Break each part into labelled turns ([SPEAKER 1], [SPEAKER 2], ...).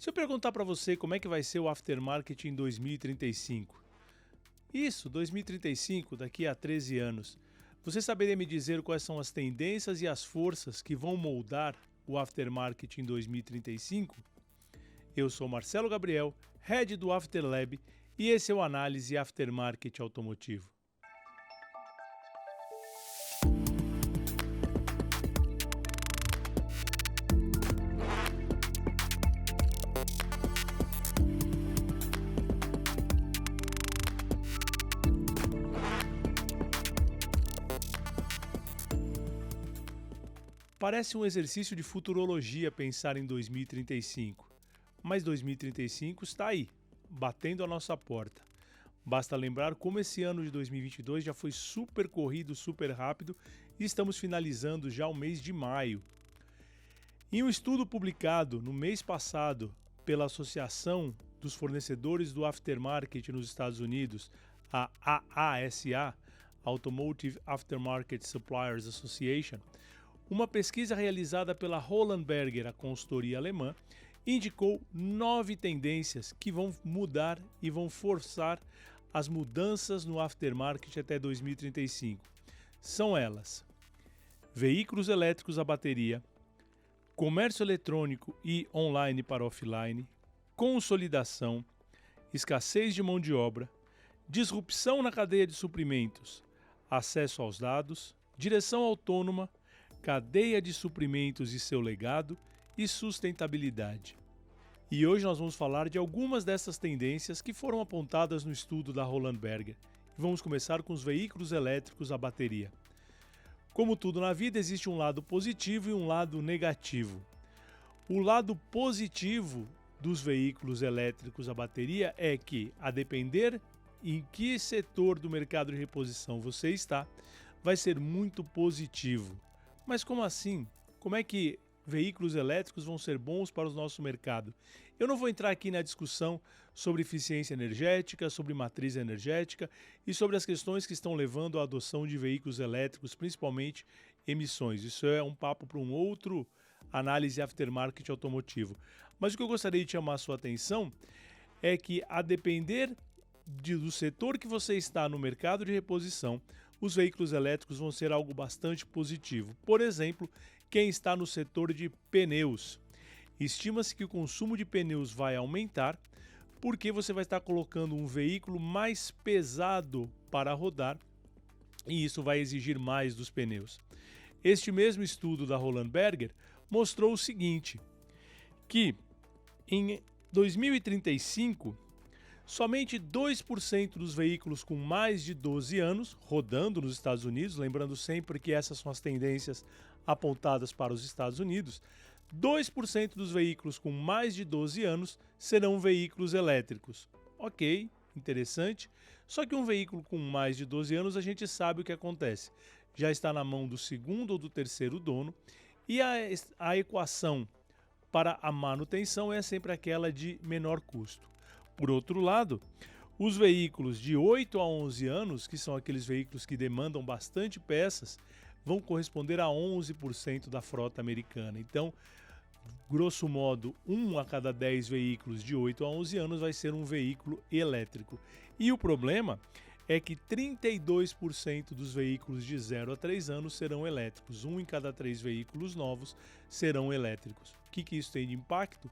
[SPEAKER 1] Se eu perguntar para você como é que vai ser o aftermarket em 2035, isso, 2035, daqui a 13 anos, você saberia me dizer quais são as tendências e as forças que vão moldar o aftermarket em 2035? Eu sou Marcelo Gabriel, Head do Afterlab, e esse é o Análise Aftermarket Automotivo. Parece um exercício de futurologia pensar em 2035, mas 2035 está aí, batendo a nossa porta. Basta lembrar como esse ano de 2022 já foi super corrido, super rápido e estamos finalizando já o mês de maio. Em um estudo publicado no mês passado pela Associação dos Fornecedores do Aftermarket nos Estados Unidos, a AASA, Automotive Aftermarket Suppliers Association, uma pesquisa realizada pela Roland Berger, a consultoria alemã, indicou 9 tendências que vão mudar e vão forçar as mudanças no aftermarket até 2035. São elas: veículos elétricos a bateria, comércio eletrônico e online para offline, consolidação, escassez de mão de obra, disrupção na cadeia de suprimentos, acesso aos dados, direção autônoma, cadeia de suprimentos e seu legado e sustentabilidade. E hoje nós vamos falar de algumas dessas tendências que foram apontadas no estudo da Roland Berger. Vamos começar com os veículos elétricos a bateria. Como tudo na vida, existe um lado positivo e um lado negativo. O lado positivo dos veículos elétricos a bateria é que, a depender em que setor do mercado de reposição você está, vai ser muito positivo. Mas como assim? Como é que veículos elétricos vão ser bons para o nosso mercado? Eu não vou entrar aqui na discussão sobre eficiência energética, sobre matriz energética e sobre as questões que estão levando à adoção de veículos elétricos, principalmente emissões. Isso é um papo para um outro análise aftermarket automotivo. Mas o que eu gostaria de chamar a sua atenção é que, a depender do setor que você está no mercado de reposição, os veículos elétricos vão ser algo bastante positivo. Por exemplo, quem está no setor de pneus. Estima-se que o consumo de pneus vai aumentar porque você vai estar colocando um veículo mais pesado para rodar e isso vai exigir mais dos pneus. Este mesmo estudo da Roland Berger mostrou o seguinte, que em 2035, somente 2% dos veículos com mais de 12 anos rodando nos Estados Unidos, lembrando sempre que essas são as tendências apontadas para os Estados Unidos, 2% dos veículos com mais de 12 anos serão veículos elétricos. Ok, interessante. Só que um veículo com mais de 12 anos, a gente sabe o que acontece. Já está na mão do segundo ou do terceiro dono e a equação para a manutenção é sempre aquela de menor custo. Por outro lado, os veículos de 8 a 11 anos, que são aqueles veículos que demandam bastante peças, vão corresponder a 11% da frota americana. Então, grosso modo, 1 a cada 10 veículos de 8 a 11 anos vai ser um veículo elétrico. E o problema é que 32% dos veículos de 0 a 3 anos serão elétricos. 1 em cada 3 veículos novos serão elétricos. O que isso tem de impacto?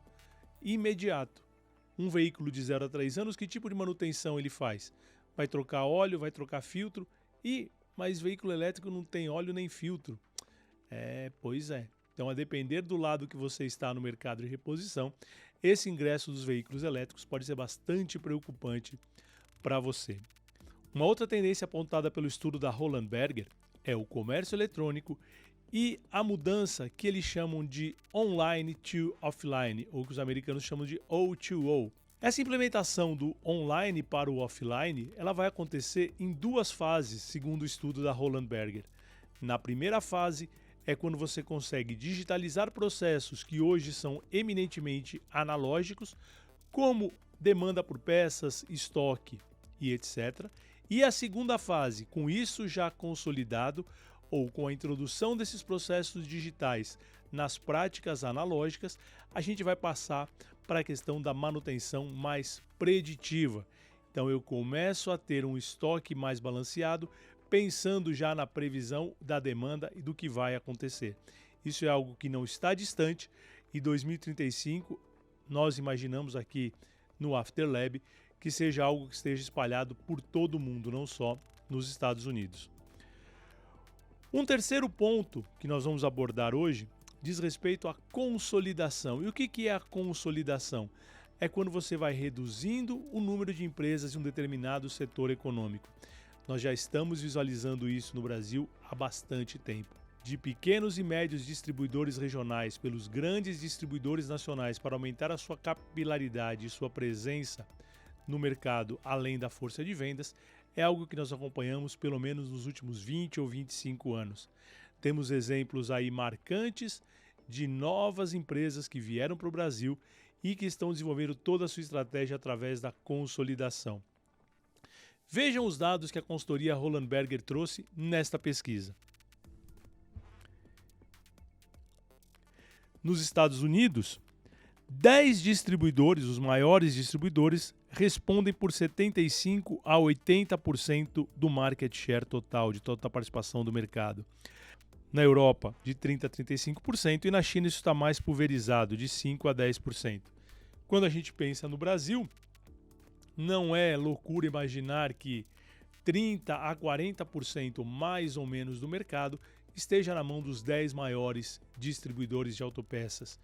[SPEAKER 1] Imediato. Um veículo de 0 a 3 anos, que tipo de manutenção ele faz? Vai trocar óleo, vai trocar filtro, mas veículo elétrico não tem óleo nem filtro. Pois é. Então, a depender do lado que você está no mercado de reposição, esse ingresso dos veículos elétricos pode ser bastante preocupante para você. Uma outra tendência apontada pelo estudo da Roland Berger é o comércio eletrônico e a mudança que eles chamam de online to offline, ou que os americanos chamam de O2O. Essa implementação do online para o offline, ela vai acontecer em 2 fases, segundo o estudo da Roland Berger. Na primeira fase é quando você consegue digitalizar processos que hoje são eminentemente analógicos, como demanda por peças, estoque e etc. E a segunda fase, com isso já consolidado, ou com a introdução desses processos digitais nas práticas analógicas, a gente vai passar para a questão da manutenção mais preditiva. Então eu começo a ter um estoque mais balanceado, pensando já na previsão da demanda e do que vai acontecer. Isso é algo que não está distante e 2035 nós imaginamos aqui no Afterlab que seja algo que esteja espalhado por todo o mundo, não só nos Estados Unidos. Um terceiro ponto que nós vamos abordar hoje diz respeito à consolidação. E o que é a consolidação? É quando você vai reduzindo o número de empresas em um determinado setor econômico. Nós já estamos visualizando isso no Brasil há bastante tempo. De pequenos e médios distribuidores regionais pelos grandes distribuidores nacionais para aumentar a sua capilaridade e sua presença no mercado além da força de vendas, é algo que nós acompanhamos pelo menos nos últimos 20 ou 25 anos. Temos exemplos aí marcantes de novas empresas que vieram para o Brasil e que estão desenvolvendo toda a sua estratégia através da consolidação. Vejam os dados que a consultoria Roland Berger trouxe nesta pesquisa. Nos Estados Unidos, 10 distribuidores, os maiores distribuidores, respondem por 75% a 80% do market share total, de toda a participação do mercado. Na Europa, de 30% a 35%, e na China isso está mais pulverizado, de 5% a 10%. Quando a gente pensa no Brasil, não é loucura imaginar que 30% a 40% mais ou menos do mercado esteja na mão dos 10 maiores distribuidores de autopeças.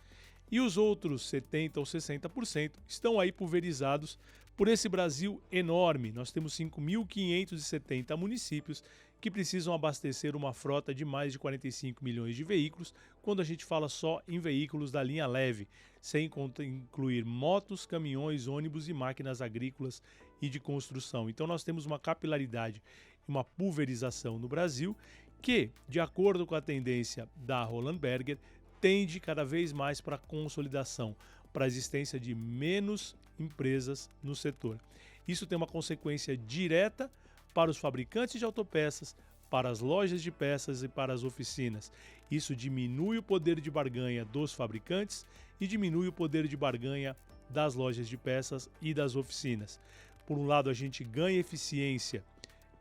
[SPEAKER 1] E os outros 70% ou 60% estão aí pulverizados por esse Brasil enorme. Nós temos 5.570 municípios que precisam abastecer uma frota de mais de 45 milhões de veículos, quando a gente fala só em veículos da linha leve, sem incluir motos, caminhões, ônibus e máquinas agrícolas e de construção. Então nós temos uma capilaridade e uma pulverização no Brasil que, de acordo com a tendência da Roland Berger, tende cada vez mais para a consolidação, para a existência de menos empresas no setor. Isso tem uma consequência direta para os fabricantes de autopeças, para as lojas de peças e para as oficinas. Isso diminui o poder de barganha dos fabricantes e diminui o poder de barganha das lojas de peças e das oficinas. Por um lado, a gente ganha eficiência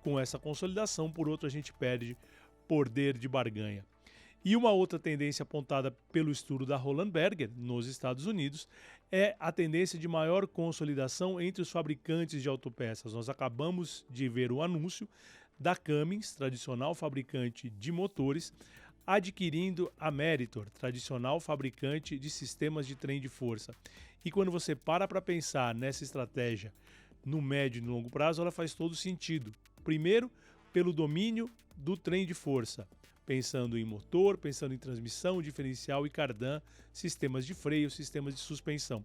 [SPEAKER 1] com essa consolidação, por outro, a gente perde poder de barganha. E uma outra tendência apontada pelo estudo da Roland Berger nos Estados Unidos é a tendência de maior consolidação entre os fabricantes de autopeças. Nós acabamos de ver o anúncio da Cummins, tradicional fabricante de motores, adquirindo a Meritor, tradicional fabricante de sistemas de trem de força. E quando você para pensar nessa estratégia no médio e no longo prazo, ela faz todo sentido. Primeiro, pelo domínio do trem de força, pensando em motor, pensando em transmissão, diferencial e cardan, sistemas de freio, sistemas de suspensão.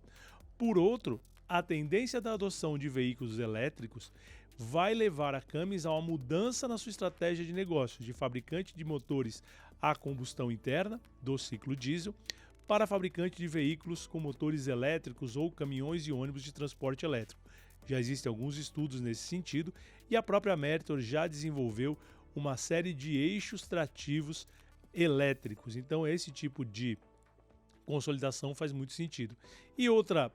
[SPEAKER 1] Por outro, a tendência da adoção de veículos elétricos vai levar a Cummins a uma mudança na sua estratégia de negócio, de fabricante de motores a combustão interna, do ciclo diesel, para fabricante de veículos com motores elétricos ou caminhões e ônibus de transporte elétrico. Já existem alguns estudos nesse sentido e a própria Meritor já desenvolveu uma série de eixos trativos elétricos. Então esse tipo de consolidação faz muito sentido. E outra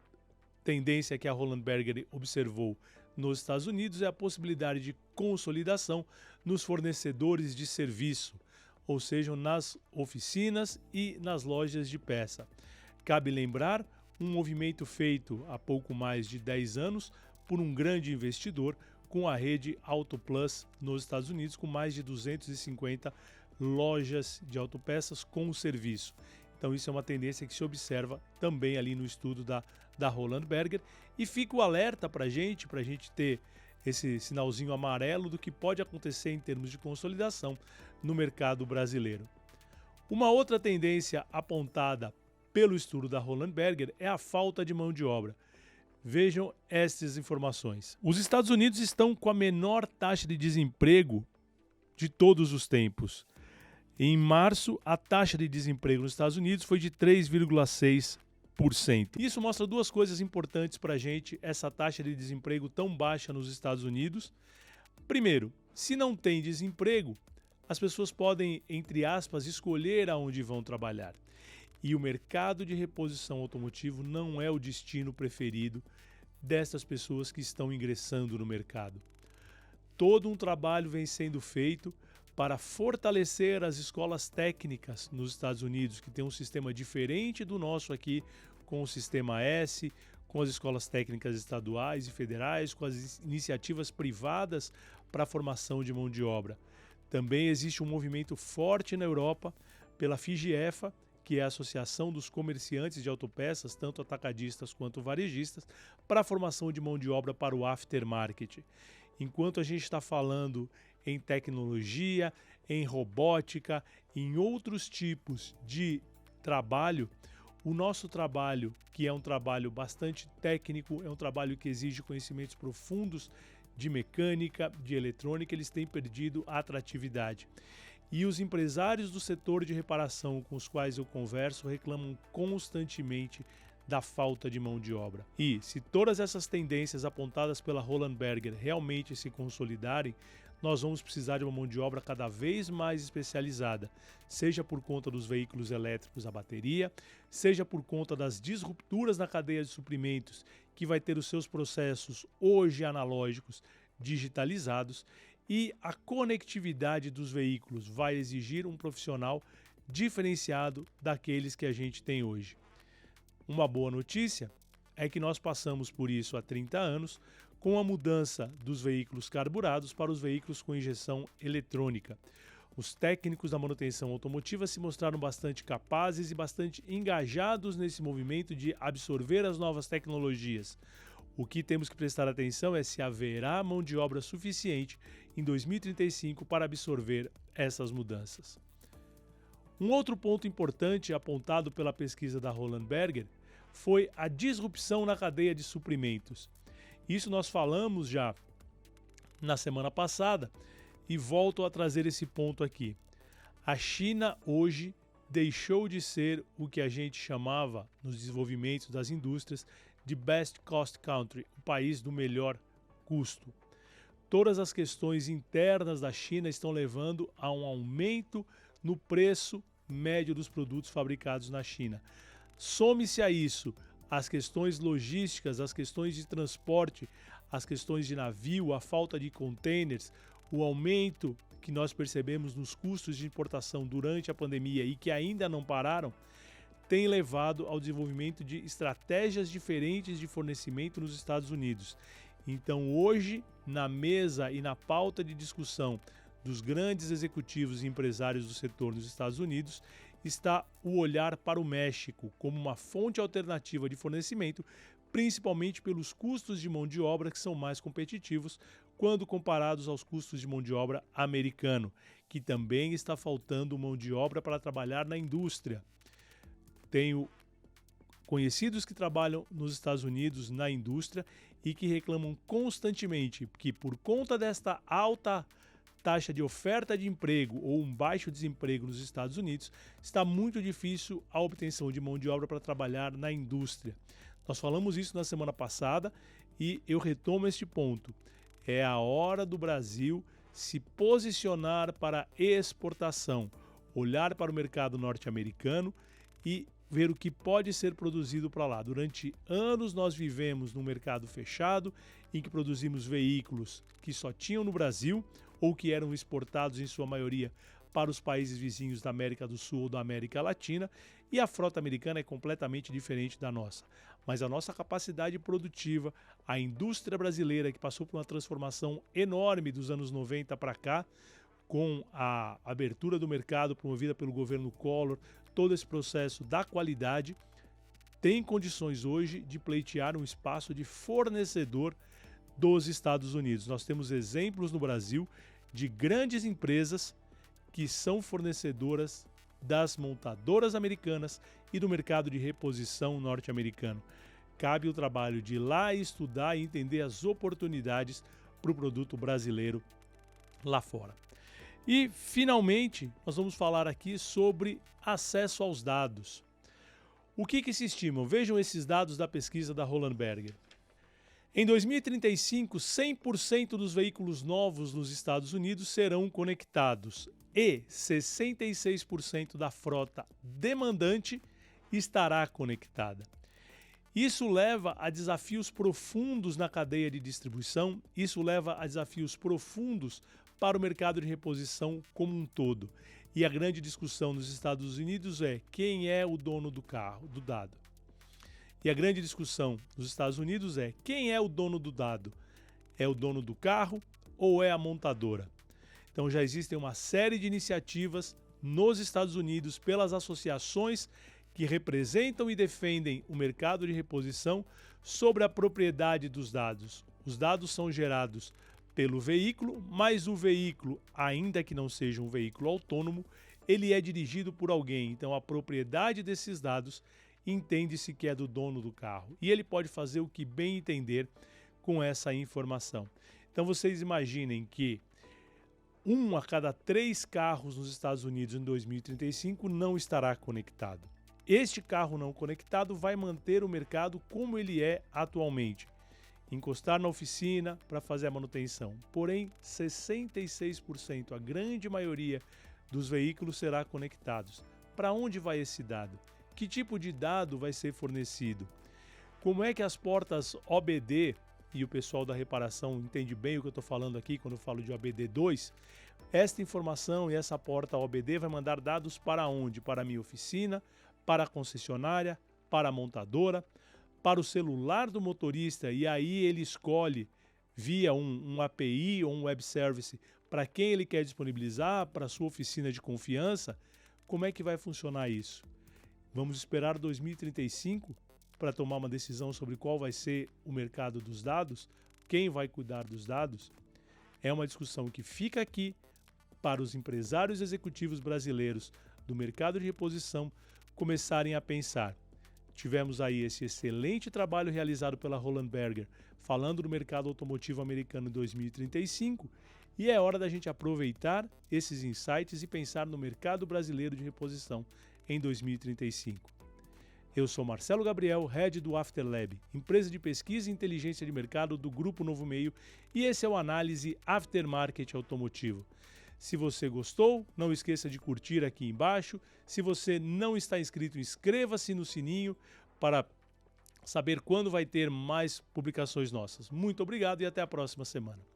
[SPEAKER 1] tendência que a Roland Berger observou nos Estados Unidos é a possibilidade de consolidação nos fornecedores de serviço, ou seja, nas oficinas e nas lojas de peça. Cabe lembrar um movimento feito há pouco mais de 10 anos por um grande investidor com a rede Auto Plus nos Estados Unidos, com mais de 250 lojas de autopeças com serviço. Então isso é uma tendência que se observa também ali no estudo da Roland Berger. E fica o alerta para a gente ter esse sinalzinho amarelo do que pode acontecer em termos de consolidação no mercado brasileiro. Uma outra tendência apontada pelo estudo da Roland Berger é a falta de mão de obra. Vejam estas informações. Os Estados Unidos estão com a menor taxa de desemprego de todos os tempos. Em março, a taxa de desemprego nos Estados Unidos foi de 3,6%. Isso mostra duas coisas importantes para a gente, essa taxa de desemprego tão baixa nos Estados Unidos. Primeiro, se não tem desemprego, as pessoas podem, entre aspas, escolher aonde vão trabalhar. E o mercado de reposição automotivo não é o destino preferido dessas pessoas que estão ingressando no mercado. Todo um trabalho vem sendo feito para fortalecer as escolas técnicas nos Estados Unidos, que tem um sistema diferente do nosso aqui, com o Sistema S, com as escolas técnicas estaduais e federais, com as iniciativas privadas para a formação de mão de obra. Também existe um movimento forte na Europa pela FIGEFA, que é a Associação dos Comerciantes de Autopeças, tanto atacadistas quanto varejistas, para a formação de mão de obra para o aftermarket. Enquanto a gente está falando em tecnologia, em robótica, em outros tipos de trabalho, o nosso trabalho, que é um trabalho bastante técnico, é um trabalho que exige conhecimentos profundos de mecânica, de eletrônica, eles têm perdido a atratividade. E os empresários do setor de reparação com os quais eu converso reclamam constantemente da falta de mão de obra. E se todas essas tendências apontadas pela Roland Berger realmente se consolidarem, nós vamos precisar de uma mão de obra cada vez mais especializada, seja por conta dos veículos elétricos a bateria, seja por conta das disrupturas na cadeia de suprimentos, que vai ter os seus processos hoje analógicos digitalizados, e a conectividade dos veículos vai exigir um profissional diferenciado daqueles que a gente tem hoje. Uma boa notícia é que nós passamos por isso há 30 anos, com a mudança dos veículos carburados para os veículos com injeção eletrônica. Os técnicos da manutenção automotiva se mostraram bastante capazes e bastante engajados nesse movimento de absorver as novas tecnologias. O que temos que prestar atenção é se haverá mão de obra suficiente em 2035 para absorver essas mudanças. Um outro ponto importante apontado pela pesquisa da Roland Berger foi a disrupção na cadeia de suprimentos. Isso nós falamos já na semana passada e volto a trazer esse ponto aqui. A China hoje deixou de ser o que a gente chamava nos desenvolvimentos das indústrias de Best Cost Country, o país do melhor custo. Todas as questões internas da China estão levando a um aumento no preço médio dos produtos fabricados na China. Some-se a isso as questões logísticas, as questões de transporte, as questões de navio, a falta de containers, o aumento que nós percebemos nos custos de importação durante a pandemia e que ainda não pararam, tem levado ao desenvolvimento de estratégias diferentes de fornecimento nos Estados Unidos. Então, hoje, na mesa e na pauta de discussão dos grandes executivos e empresários do setor nos Estados Unidos, está o olhar para o México como uma fonte alternativa de fornecimento, principalmente pelos custos de mão de obra que são mais competitivos quando comparados aos custos de mão de obra americano, que também está faltando mão de obra para trabalhar na indústria. Tenho conhecidos que trabalham nos Estados Unidos na indústria e que reclamam constantemente que, por conta desta alta taxa de oferta de emprego ou um baixo desemprego nos Estados Unidos, está muito difícil a obtenção de mão de obra para trabalhar na indústria. Nós falamos isso na semana passada e eu retomo este ponto. É a hora do Brasil se posicionar para a exportação, olhar para o mercado norte-americano e ver o que pode ser produzido para lá. Durante anos nós vivemos num mercado fechado, em que produzimos veículos que só tinham no Brasil ou que eram exportados em sua maioria para os países vizinhos da América do Sul ou da América Latina, e a frota americana é completamente diferente da nossa. Mas a nossa capacidade produtiva, a indústria brasileira que passou por uma transformação enorme dos anos 90 para cá, com a abertura do mercado promovida pelo governo Collor, todo esse processo da qualidade, tem condições hoje de pleitear um espaço de fornecedor dos Estados Unidos. Nós temos exemplos no Brasil de grandes empresas que são fornecedoras das montadoras americanas e do mercado de reposição norte-americano. Cabe o trabalho de ir lá estudar e entender as oportunidades para o produto brasileiro lá fora. E, finalmente, nós vamos falar aqui sobre acesso aos dados. O que se estimam? Vejam esses dados da pesquisa da Roland Berger. Em 2035, 100% dos veículos novos nos Estados Unidos serão conectados e 66% da frota demandante estará conectada. Isso leva a desafios profundos na cadeia de distribuição, isso leva a desafios profundos para o mercado de reposição como um todo. E a grande discussão nos Estados Unidos é quem é o dono do carro, do dado. E a grande discussão nos Estados Unidos é quem é o dono do dado? É o dono do carro ou é a montadora? Então já existem uma série de iniciativas nos Estados Unidos pelas associações que representam e defendem o mercado de reposição sobre a propriedade dos dados. Os dados são gerados pelo veículo, mas o veículo, ainda que não seja um veículo autônomo, ele é dirigido por alguém. Então a propriedade desses dados entende-se que é do dono do carro. E ele pode fazer o que bem entender com essa informação. Então vocês imaginem que 1 a cada 3 carros nos Estados Unidos em 2035 não estará conectado. Este carro não conectado vai manter o mercado como ele é atualmente. Encostar na oficina para fazer a manutenção. Porém, 66%, a grande maioria dos veículos será conectados. Para onde vai esse dado? Que tipo de dado vai ser fornecido? Como é que as portas OBD, e o pessoal da reparação entende bem o que eu estou falando aqui quando eu falo de OBD2, esta informação e essa porta OBD vai mandar dados para onde? Para a minha oficina, para a concessionária, para a montadora, para o celular do motorista, e aí ele escolhe via um API ou um web service para quem ele quer disponibilizar, para a sua oficina de confiança. Como é que vai funcionar isso? Vamos esperar 2035 para tomar uma decisão sobre qual vai ser o mercado dos dados, quem vai cuidar dos dados? É uma discussão que fica aqui para os empresários executivos brasileiros do mercado de reposição começarem a pensar. Tivemos aí esse excelente trabalho realizado pela Roland Berger falando do mercado automotivo americano em 2035 e é hora da gente aproveitar esses insights e pensar no mercado brasileiro de reposição em 2035. Eu sou Marcelo Gabriel, Head do Afterlab, empresa de pesquisa e inteligência de mercado do Grupo Novo Meio, e esse é o Análise Aftermarket Automotivo. Se você gostou, não esqueça de curtir aqui embaixo. Se você não está inscrito, inscreva-se no sininho para saber quando vai ter mais publicações nossas. Muito obrigado e até a próxima semana.